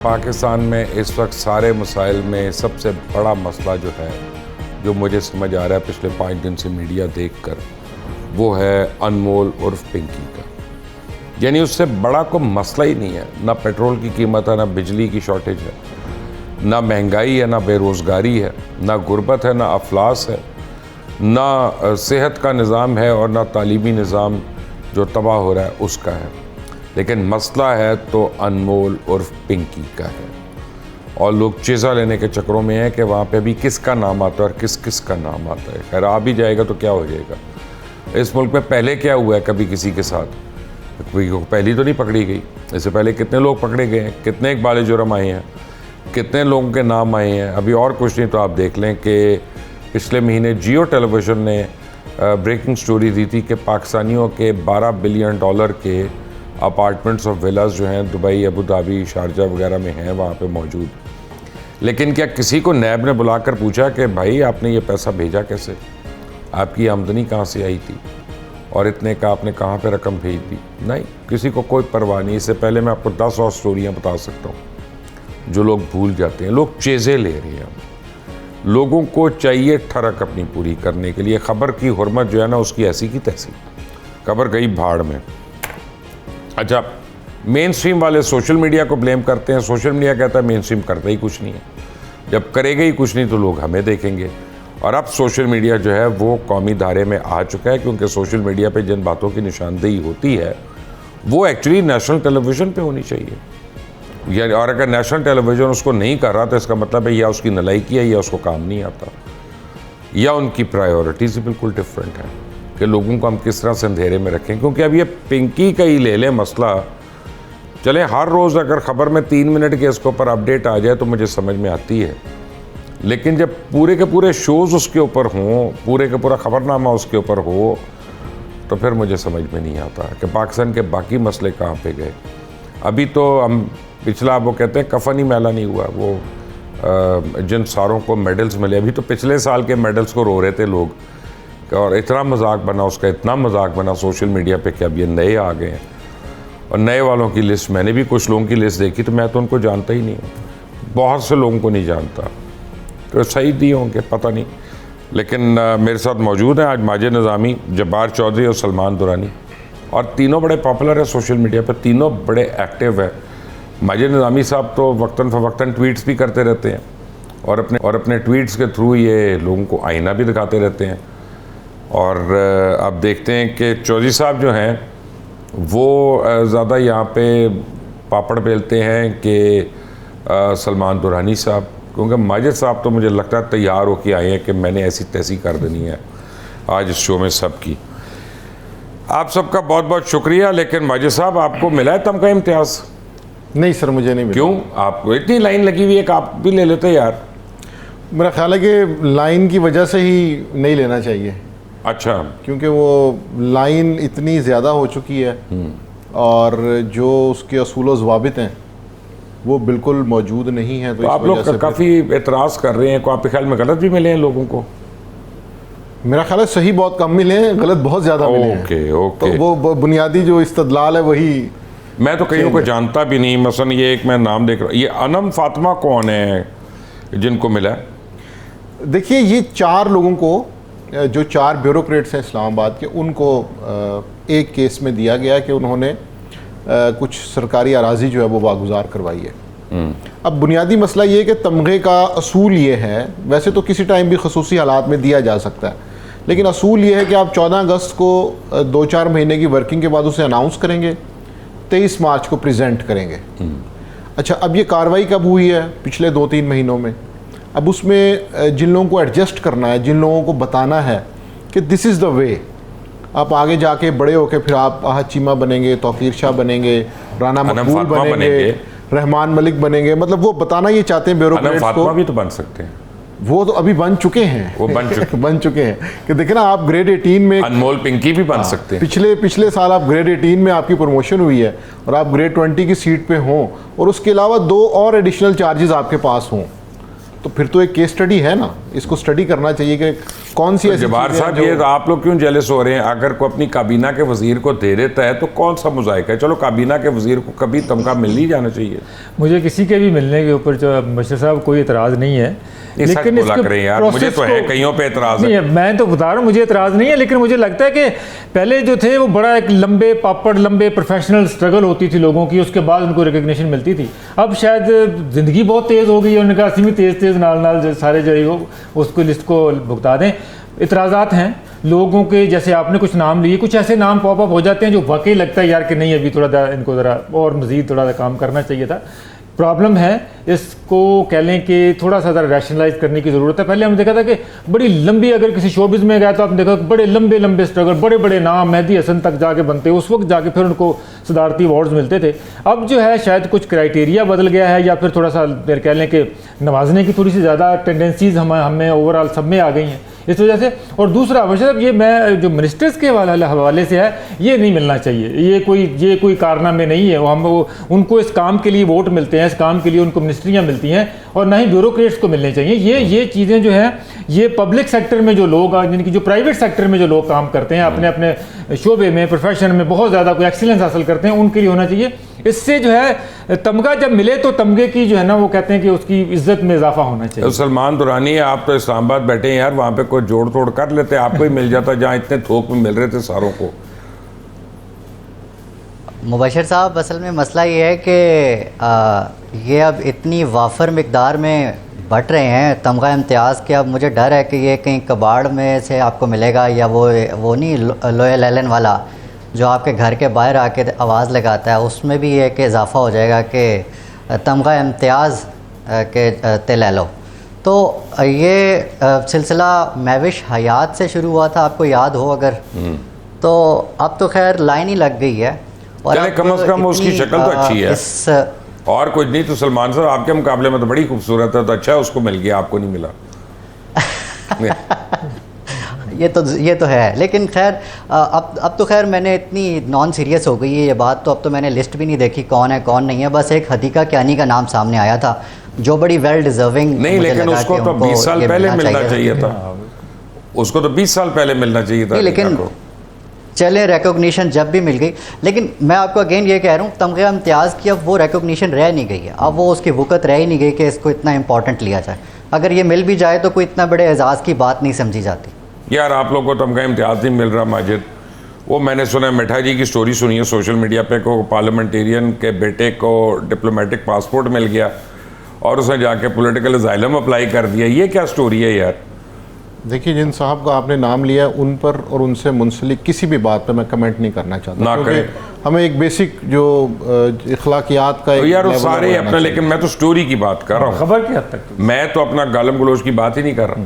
पाकिस्तान में इस वक्त सारे मसाइल में सबसे बड़ा मसला जो है, जो मुझे समझ आ रहा है पिछले 5 दिन से मीडिया देखकर, वो है अनमोल उर्फ पिंकी का। यानी उससे बड़ा कोई मसला ही नहीं है। ना पेट्रोल की कीमत है, ना बिजली की शॉर्टेज है, ना महंगाई है, ना बेरोज़गारी है, ना गुर्बत है, ना अफलास है, ना सेहत का निज़ाम है और ना तालीमी निज़ाम जो तबाह हो रहा है उसका है। लेकिन मसला है तो अनमोल उर्फ पिंकी का है। और लोग चीज़ा लेने के चक्रों में है कि वहाँ पे भी किसका नाम आता है और किस किस का नाम आता है। खैर आ भी जाएगा तो क्या हो जाएगा। इस मुल्क में पहले क्या हुआ है कभी किसी के साथ? कोई पहली तो नहीं पकड़ी गई। इससे पहले कितने लोग पकड़े गए हैं, कितने इकबाल जुर्म आए हैं, कितने लोगों के नाम आए हैं। अभी और कुछ नहीं तो आप देख लें कि पिछले महीने जियो टेलीविज़न ने ब्रेकिंग स्टोरी दी थी कि पाकिस्तानियों के $12 बिलियन के अपार्टमेंट्स और विलास जो हैं दुबई, अबू धाबी, शारजा वगैरह में हैं वहाँ पे मौजूद। लेकिन क्या किसी को नैब ने बुलाकर पूछा कि भाई आपने ये पैसा भेजा कैसे, आपकी आमदनी कहाँ से आई थी और इतने का आपने कहाँ पे रकम भेज दी? नहीं, किसी को कोई परवाह नहीं। इससे पहले मैं आपको 10 और स्टोरियाँ बता सकता हूँ जो लोग भूल जाते हैं। लोग चीज़ें ले रहे हैं। लोगों को चाहिए ठरक अपनी पूरी करने के लिए। ख़बर की हुर्मत जो है ना उसकी ऐसी की तैसी, खबर गई भाड़ में। अच्छा, मेन स्ट्रीम वाले सोशल मीडिया को ब्लेम करते हैं। सोशल मीडिया कहता है मेन स्ट्रीम करता ही कुछ नहीं है। जब करेगा ही कुछ नहीं तो लोग हमें देखेंगे। और अब सोशल मीडिया जो है वो कौमी धारे में आ चुका है, क्योंकि सोशल मीडिया पे जिन बातों की निशानदेही होती है वो एक्चुअली नेशनल टेलीविज़न पे होनी चाहिए। या और अगर नेशनल टेलीविज़न उसको नहीं कर रहा तो इसका मतलब है या उसकी नलायकी है या उसको काम नहीं आता, या उनकी प्रायोरिटीज़ बिल्कुल डिफरेंट है कि लोगों को हम किस तरह से अंधेरे में रखें। क्योंकि अब ये पिंकी का ही ले लें मसला, चले हर रोज़ अगर ख़बर में 3 मिनट के इसके ऊपर अपडेट आ जाए तो मुझे समझ में आती है। लेकिन जब पूरे के पूरे शोज़ उसके ऊपर हों, पूरे का पूरा ख़बरनामा उसके ऊपर हो, तो फिर मुझे समझ में नहीं आता कि पाकिस्तान के बाकी मसले कहाँ पे गए। अभी तो हम पिछला वो कहते हैं कफन ही मैला नहीं हुआ। वो जिन सारों को मेडल्स मिले, अभी तो पिछले साल के मेडल्स को रो रहे थे लोग, और इतना मजाक बना उसका, इतना मजाक बना सोशल मीडिया पे कि अब ये नए आ गए हैं। और नए वालों की लिस्ट, मैंने भी कुछ लोगों की लिस्ट देखी तो मैं तो उनको जानता ही नहीं हूँ, बहुत से लोगों को नहीं जानता। तो सही दिए होंगे पता नहीं। लेकिन मेरे साथ मौजूद हैं आज माजिद निज़ामी, जब्बार चौधरी और सलमान दुरानी, और तीनों बड़े पॉपुलर है सोशल मीडिया पर, तीनों बड़े एक्टिव है। माजिद निज़ामी साहब तो वक्तन फ़वक्तन ट्वीट्स भी करते रहते हैं और अपने ट्वीट्स के थ्रू ये लोगों को आईना भी दिखाते रहते हैं। और अब देखते हैं कि चौधरी साहब जो हैं वो ज़्यादा यहाँ पे पापड़ बेलते हैं कि सलमान दुरानी साहब, क्योंकि माजिद साहब तो मुझे लगता है तैयार होके आए हैं कि मैंने ऐसी तैसी कर देनी है आज इस शो में सबकी। आप सबका बहुत बहुत शुक्रिया। लेकिन माजिद साहब आपको मिला है तमगा इम्तियाज़? नहीं सर, मुझे नहीं मिला। क्यों? आपको इतनी लाइन लगी हुई है कि आप भी ले लेते यार। मेरा ख्याल है कि लाइन की वजह से ही नहीं लेना चाहिए। अच्छा, क्योंकि वो लाइन इतनी ज़्यादा हो चुकी है और जो उसके असूल व ज़वाबित हैं वो बिल्कुल मौजूद नहीं है। तो आप लोग काफ़ी एतराज़ कर रहे हैं। को आपके ख्याल में गलत भी मिले हैं लोगों को? मेरा ख्याल है सही बहुत कम मिले हैं, गलत बहुत ज़्यादा मिले हैं। ओके। तो वो बुनियादी जो इस्तदलाल है वही, मैं तो कईयों को जानता भी नहीं। मसलन ये एक मैं नाम देख रहा हूँ, ये अनम फातिमा कौन है जिनको मिला? देखिए ये 4 लोगों को, जो 4 ब्यूरोक्रेट्स हैं इस्लामाबाद के, उनको एक केस में दिया गया कि उन्होंने कुछ सरकारी अराजी जो है वो वागुजार करवाई है। अब बुनियादी मसला ये है कि तमगे का असूल ये है, वैसे तो किसी टाइम भी खसूसी हालात में दिया जा सकता है, लेकिन असूल ये है कि आप 14 अगस्त को 2-4 महीने की वर्किंग के बाद उसे अनाउंस करेंगे, 23 मार्च को प्रेजेंट करेंगे। अच्छा, अब ये कार्रवाई कब हुई है? पिछले 2-3 महीनों में। अब उसमें जिन लोगों को एडजस्ट करना है, जिन लोगों को बताना है कि दिस इज़ द वे, आप आगे जाके बड़े होके फिर आप आहद चीमा बनेंगे, तौकीर शाह बनेंगे, राना मकबूल बनेंगे, रहमान मलिक बनेंगे, मतलब वो बताना ये चाहते हैं ब्यूरोक्रेट्स को। भी तो बन सकते हैं, वो तो अभी बन चुके हैं। वो बन चुके हैं कि देखिए ना, आप ग्रेड 18 में अनमोल पिंकी भी बन सकते हैं। पिछले साल आप ग्रेड 18 में आपकी प्रमोशन हुई है और आप ग्रेड 20 की सीट पे हों और उसके अलावा 2 और एडिशनल चार्जेस आपके पास हों, तो फिर तो एक केस स्टडी है ना, इसको स्टडी करना चाहिए कि कौन सी ऐसी जब्बार चीज़ें साहब, जो- ये तो आप लोग क्यों जेलस हो रहे हैं? अगर कोई अपनी काबीना के वजीर को दे देता है तो कौन सा मुजाहिका है? चलो काबीना के वजीर को कभी तमगा मिल ही जाना चाहिए। मुझे किसी के भी मिलने के ऊपर जो मुबशर साहब कोई एतराज़ नहीं है, ये सच बोला इसके करें यार, मुझे प्रोसेस तो है को- कईयों पे एतराज़ नहीं है। है, मैं तो बता रहा हूँ मुझे एतराज़ नहीं है, लेकिन मुझे लगता है कि पहले जो थे वो बड़ा एक लंबे पापड़ लंबे प्रोफेशनल स्ट्रगल होती थी लोगों की, उसके बाद उनको रिकग्निशन मिलती थी। अब शायद ज़िंदगी बहुत तेज़ हो गई है, उन्होंने कहा असी भी तेज़ तेज़ नाल जो सारे जो है वो उसको लिस्ट को भुगता दें। इतराज़ात हैं लोगों के, जैसे आपने कुछ नाम लिए, कुछ ऐसे नाम पॉप अप हो जाते हैं जो वाकई लगता है यार कि नहीं अभी थोड़ा इनको ज़रा और मज़ीद थोड़ा काम करना चाहिए था। प्रॉब्लम है, इसको कह लें कि थोड़ा सा ज़रा रैशनलाइज करने की ज़रूरत है। पहले हमने देखा था कि बड़ी लंबी, अगर किसी शोबिज़ में गया तो आपने देखा बड़े लंबे लंबे स्ट्रगल, बड़े बड़े नाम मेहदी हसन तक जाके बनते, उस वक्त जाके फिर उनको सदारती अवार्ड्स मिलते थे। अब जो है शायद कुछ क्राइटेरिया बदल गया है, या फिर थोड़ा सा कह लें कि नवाजने की थोड़ी सी ज़्यादा टेंडेंसीज़ हमें ओवरऑल सब में आ गई हैं इस वजह से। और दूसरा वजह ये मैं जो मिनिस्टर्स के हवाले से है, ये नहीं मिलना चाहिए, ये कोई कारनामे नहीं है। उनको इस काम के लिए वोट मिलते हैं, इस काम के लिए उनको मिनिस्ट्रियाँ मिलती हैं, और ना ही ब्यूरोक्रेट्स को मिलने चाहिए। ये चीज़ें जो हैं ये पब्लिक सेक्टर में जो लोग, जिनकी जो प्राइवेट सेक्टर में जो लोग काम करते हैं, अपने अपने शोबे में, प्रोफेशन में बहुत ज़्यादा कोई एक्सीलेंस हासिल करते हैं, उनके लिए होना चाहिए। इससे जो है तमगा जब मिले तो तमगे की जो है ना, वो कहते हैं कि उसकी इज्जत में इजाफा होना चाहिए। तो सलमान दुरानी, आप तो इस्लामाबाद बैठे हैं यार, वहाँ पे कोई जोड़ तोड़ कर लेते, आपको ही मिल जाता जहाँ इतने थोक में मिल रहे थे सारों को। मुबशर साहब, असल में मसला ये है कि ये अब इतनी वाफर मिकदार में बट रहे हैं तमगा इम्तियाज़ के, अब मुझे डर है कि ये कहीं कबाड़ में से आपको मिलेगा, या वो नहीं लोयल एलन वाला जो आपके घर के बाहर आके आवाज़ लगाता है, उसमें भी ये कि इजाफ़ा हो जाएगा कि तमगा इम्तियाज़ के ते ले लो। तो ये सिलसिला महविश हयात से शुरू हुआ था, आपको याद हो अगर, तो अब तो खैर लाइन ही लग गई है। और चले, कम से कम उसकी शक्ल तो अच्छी है, और कुछ नहीं तो सलमान साहब आपके मुकाबले में तो बड़ी खूबसूरत है, तो अच्छा है उसको मिल गया, आपको नहीं मिला। ये तो है, लेकिन खैर अब तो खैर मैंने इतनी नॉन सीरियस हो गई है ये बात, तो अब तो मैंने लिस्ट भी नहीं देखी कौन है कौन नहीं है। बस एक हदीका कियानी का नाम सामने आया था जो बड़ी वेल डिजर्विंग नहीं, लेकिन उसको तो 20 साल पहले मिलना चाहिए था, उसको तो 20 साल पहले मिलना चाहिए था। लेकिन चले रिकॉग्निशन जब भी मिल गई, लेकिन मैं आपको अगेन ये कह रहा हूँ तमगा इम्तियाज़ की अब वो रिकॉग्निशन रह नहीं गई है, अब वो उसकी वक़्त रह ही नहीं गई कि इसको इतना इंपॉर्टेंट लिया जाए। अगर ये मिल भी जाए तो कोई इतना बड़े एजाज़ की बात नहीं समझी जाती। यार आप लोगों को तमगा इम्तियाज़ नहीं मिल रहा माजिद, वो मैंने सुना मिठा जी की स्टोरी सुनी है सोशल मीडिया पे, को पार्लियामेंटेरियन के बेटे को डिप्लोमेटिक पासपोर्ट मिल गया और उसने जाके पॉलिटिकल असाइलम अप्लाई कर दिया। ये क्या स्टोरी है यार? देखिए, जिन साहब का आपने नाम लिया उन पर और उनसे मुंसलिक किसी भी बात पर मैं कमेंट नहीं करना चाहता, ना क्योंकि हमें एक बेसिक जो इखलाकियात का तो यार वो लेवल सारे होना अपना, चाहिए। लेकिन मैं तो स्टोरी की बात कर रहा हूँ, खबर की हद तक मैं तो अपना गालम गलोच की बात ही नहीं कर रहा।